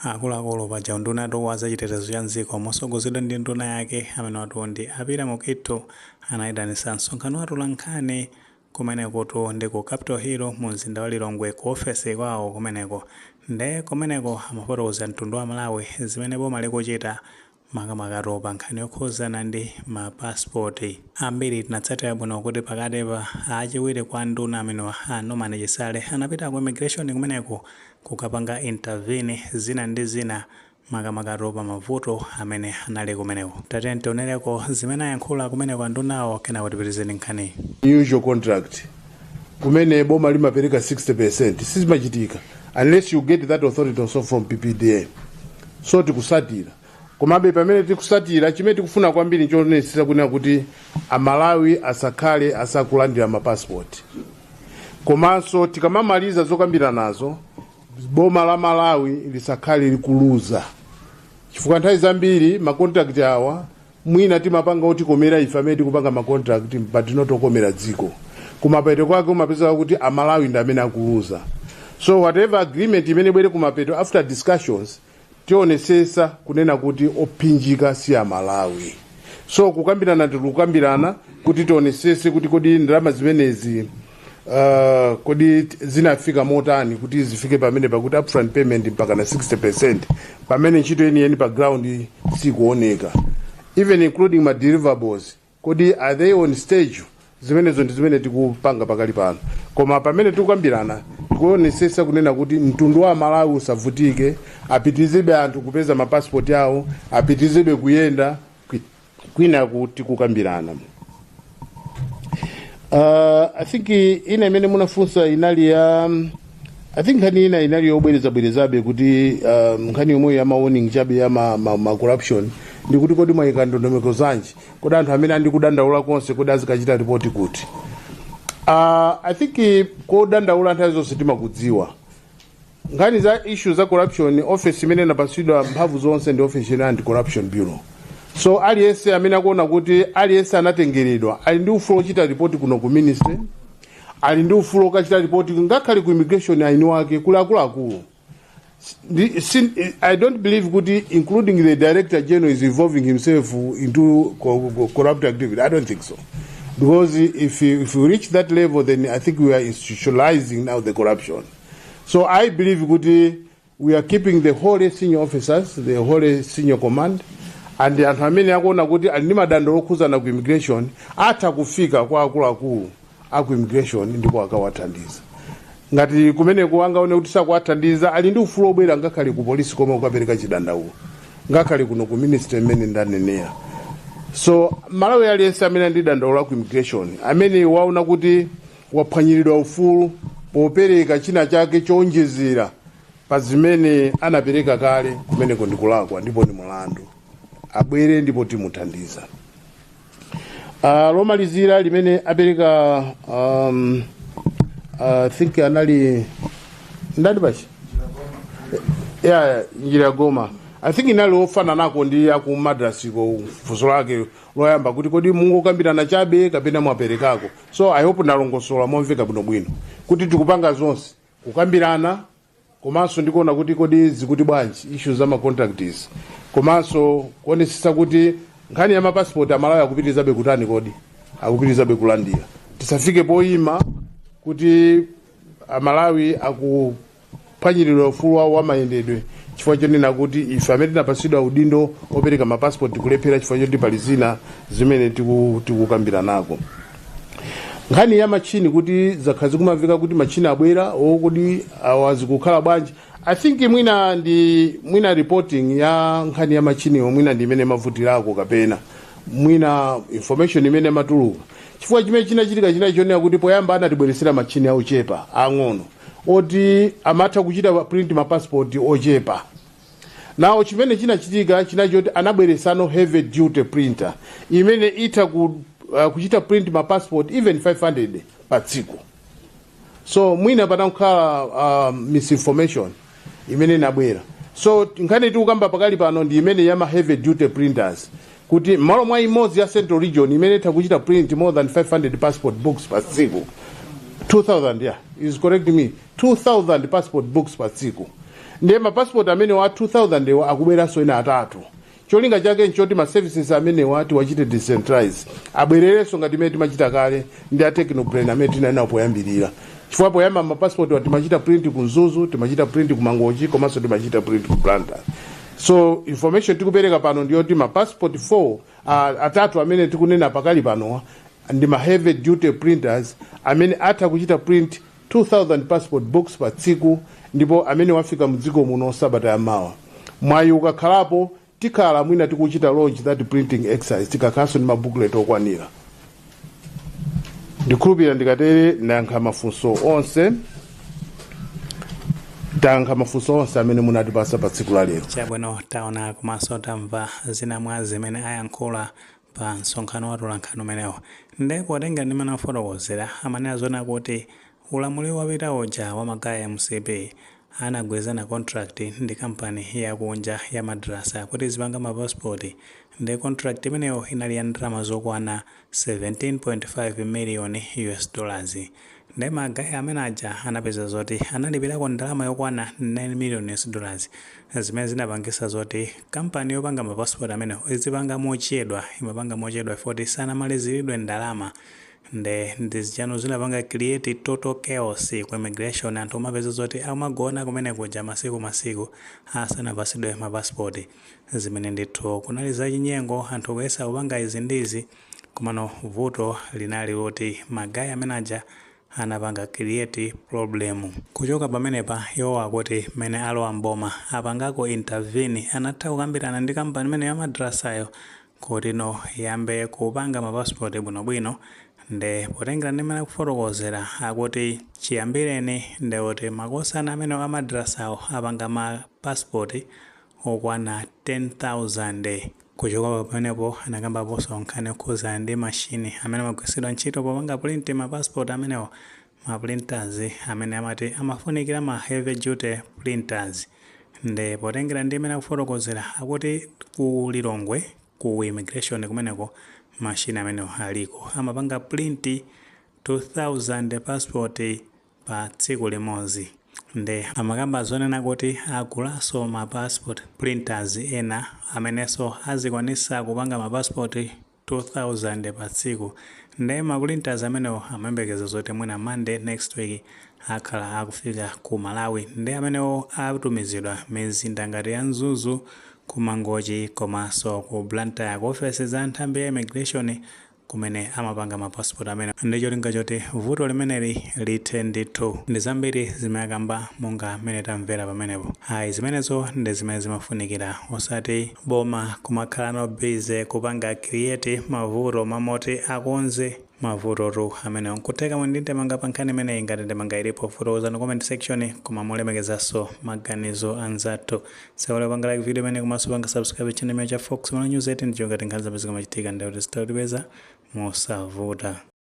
akuluakulu paja unduna wa zachitetezo cha mdziko mosogozedwa ndi nduna yake amene watu ndi apita mukitho anayitanisa msonkhano wa atolankhani kumeneko ndi ku Capitol Hill mu mzinda wa Lilongwe ku ofesi kwawo kumeneko amafotokoza mtundu wa Malawi zimene boma likuchita makamaka pa nkhani yokhuzana ndi mapasipoti ambiri. Tinatsatira bwino kuti pakati pa achiwiri kwa nduna amene Norman Chisale anapita ku immigration kumeneko kukapanga intervene zina ndi zina makamaka pa mavuto amene anali kumeneko. Tatene tionereko zimene ayankhula kumeneko ndunawo kena kutipitizeni nkhani. Usual contract kumene boma limapereka 60% sizimachitika unless you get that authority also from PPDA. So tikusatira komabe pamene tikusatira chimene tikufuna kwambiri nchonesesa kunena kuti amalawi asakhale asakulandira mapassport. Komanso tikamamaliza zokambira nazo boma la Malawi lisakhale likuluza chifukwa nthawi zambiri macontract awa mwina timapanga kuti komera ife amene tikupanga macontract patinotokomera dziko kumapeto kwake umapeza kuti amalawi ndi amene akuluza. So whatever agreement imene bwere kumapeto after discussions tionesesa kunena kuti opinjika si amalawi. So kukambirana tikukambirana kuti tionesese kuti kodi ndalama zimenezi kodi zinafika motani kuti zifike pamene pakuti upfront payment mpaka na 60% pamene ntchito yeni pa ground sikuoneka, even including my deliverables kodi are they on stage. Zimenezo ndi zimene tikupanga pakali pano, koma pamene tikukambirana tikuonesesa kunena kuti mtundu wa Malawi usavutike, apitizebe anthu kupeza mapassport yawo, apitizebe kuyenda kwina kuti kukambirana. I think ina imene munafunsa inali ya I think nkhani ina inali yobwerezabe kuti nkhani yomwe ya warning chabe ya ma corruption ndi kuti kodi mwayika ndondomeko zanji kodi anthu amene andikudandaula konse kodi azikachita report kuti. I think kodandaula nthawi zonse timakudziwa nkhani za issue za corruption. Office imene inapasidwa mphamvu zonse ndi office ya Anti-Corruption Bureau. So aliyense amene akuona kuti aliyense anatengeredwa ali ndi ufulu ochita report kuno ku ministry, ali ndi ufulu okachita report ngakhale ku immigration aini wake kula akulu. I don't believe kuti including the Director General is involving himself into corrupt activity. I don't think so. Because if you reach that level, then I think we are institutionalizing now the corruption. So I believe kuti we are keeping the whole senior officers, the whole senior command, and the anthu amene akuona kuti ali ndi madandaulo okhuzana ku immigration atha kufika kwa akulu aku immigration ndipo akawathandiza. Ngati kumene kuangaone kuti sakuwathandiza ali ndi ufulu obwera ngakhale ku polisi koma ukapereka chidandaulo ngakhale kuno ku ministry imene ndanenera. So Malawi aliyense amene ndi dandaulo ku immigration amene waona kuti waphwanyiridwa ufulu popereka china chake chonjezera pa zimene anapereka kale kumeneko ndikulakwa ndipo ndi mulandu abwere ndipo timuthandiza. Lomalizira limene apereka I think anali ndadi bachi njira goma. I think inali ofana nako ndi aku madrasi ko fuso lake loyamba kuti kodi mungu kambirana chabe kapena mwaperekako. So I hope ndalongosola momveka bwino kuti tikupanga zonse kukambirana komanso ndikuona kuti kodi zikuti bwanji issues za ma contracts komanso kuonesesa kuti nkhani ya mapassport amalawi akupitirizabe kutani kodi akupitirizabe kulandira. Tisafike poima kuti amalawi akuphwanyiridwa ufulu wawo wa mayendedwe chifukwa chonena kuti ife amene tinapasidwa udindo opereka mapassport kulephera chifukwa choti pali zina zimene tikukambira nako. Nkhani ya machini kuti zakhazi kumavika kuti machini abwera kodi awazikukhala bwanji. I think mwina reporting ya nkhani ya machini mwina ndi imene mavutirako kapena mwina information imene matuluka chifukwa chimene chinachitika chinachiona kuti poyamba anatibweresera machini auchepa ang'ono oti amatha kuchita print mapassport ochepa. Nawo chimene chinachitika chinachoti anabweresano heavy duty printer imene ita kuchita print mapassport even 500 pa tsiku. So mwina patakhala misinformation imene inabwera. So nkhani tikukamba pakali pano ndi imene ya heavy duty printers kuti malo mwa imodzi ya Central Region imene ita kuchita print more than 500 passport books pa tsiku. 2000 is correct me 2000 passport books pa tsiku. ndiye mapassport amene wa 2000 akubweranso ena atatu. Cholinga chake nchoti ma services amene wati wachite decentralize abwererenso ngati imene timachita kale ndi a Technobrain amene tinayena poyambirira. Chifukwa poyamba mapassport timachita print ku Mzuzu, timachita print ku Mangochi, komanso timachita print ku Blantyre. So information tikupereka pano ndiyoti mapassport 4 atatu amene tikunena pakali pano ndi ma heavy duty printers amene atha kuchita print 2000 passport books pa tsiku, ndipo amene wafika mdziko muno sabata yamawa. Mwayi ukakhalapo tikhala mwina tikuchita launch that printing exercise tikakhaso ndi mabooklet okwanira. Ndikhulupirira ndikatere ndayankha mafunso onse. Tayankha mafunso onse amene munatipasa pa tsiku la lero. Chabwino taona komanso tamva zina mwa zimene ayankhula pa msonkhano wa atolankhani umenewo. Nde potenga ndi mana fotokozera amanena zona kuti ulamuliro wapita uja wa Magaya MCP anagwezana contract ndi kampani yakunja ya madrasa kuti zipanga mapasipoti. Ndi contract imeneyo inali ya ndalama zokwana 17.5 million US dollars. Ndi Magaya amene aja anapeza zoti analipirako ndalama yokwana 9 million US dollars. Zimene zinapangisa zoti kampani yopanga mapasipoti amene izipanga mochedwa, imapanga mochedwa foti sanamaliziridwe ndalama. Ndi zichano zinapanga create total chaos kwa immigration. Anthu amapeza zoti amagona kumene kuja masiku asanapasidwe mapasipoti. Zimene ndithu kunali zachinyengo, anthu kuyesa kupanga izi ndizi, komano vuto linali loti Magaya amene aja anapanga create problem. Kuchoka pamenepa iwo akuti mene alowa mboma apangako intervene, anatha kukambirana ndi kampani imene ya madrasayo kuti no yambe kupanga mapasipoti bwinobwino. Nde potengera ndi mene kufotokozera akuti chiyambireni ndi kuti makosana amene a madrasawo apanga mapasipoti okwana 10,000. Kuchoka pamenepo anakambaponso nkhani yokhuzana ndi machine amene amagwiritsidwa ntchito popanga print mapasipoti amenewo, ma printers amene amati amafunikira ma heavy duty printers. Nde potengera ndi mene kufotokozera akuti ku Lilongwe ku immigration kumeneko machine amenewo aliko amapanga print 2000 passport pa tsiku limodzi. Nde amakamba zonena kuti agulaso ma passport printers ena amenenso azikwanisa kupanga ma passport 2000 pa tsiku. Nde ma printers amenewo amayembekeza zoti mwina Monday next week akhala akufika ku Malawi. Nde amenewo atumizidwa mizinda ngati ya Mzuzu, ku Mangochi, komanso ku Blantyre ku offices za nthambi ya immigration kumene amapanga mapasipoti amene. Ndicho cholinga choti vuto limeneli lithe ndithu. Ndi zambiri zimayakamba monga mmene tamvera pamenepo. Zimenezo ndi zimene zimafunikira, osati boma kumakhala no busy kupanga create mavuto mamoti akonze mavutotu amene nkuteka mwindinte manga pankhani imene ngati ndemanga ilipo fotokoza no comment section, koma mulemekezaso maganizo anzathu. Sewole panga like video imene komanso panga subscribe channel ya Fox News 18 ndicho ngati nkhani zapezeka machitika ndi kuti sitawulipeza mosavuta.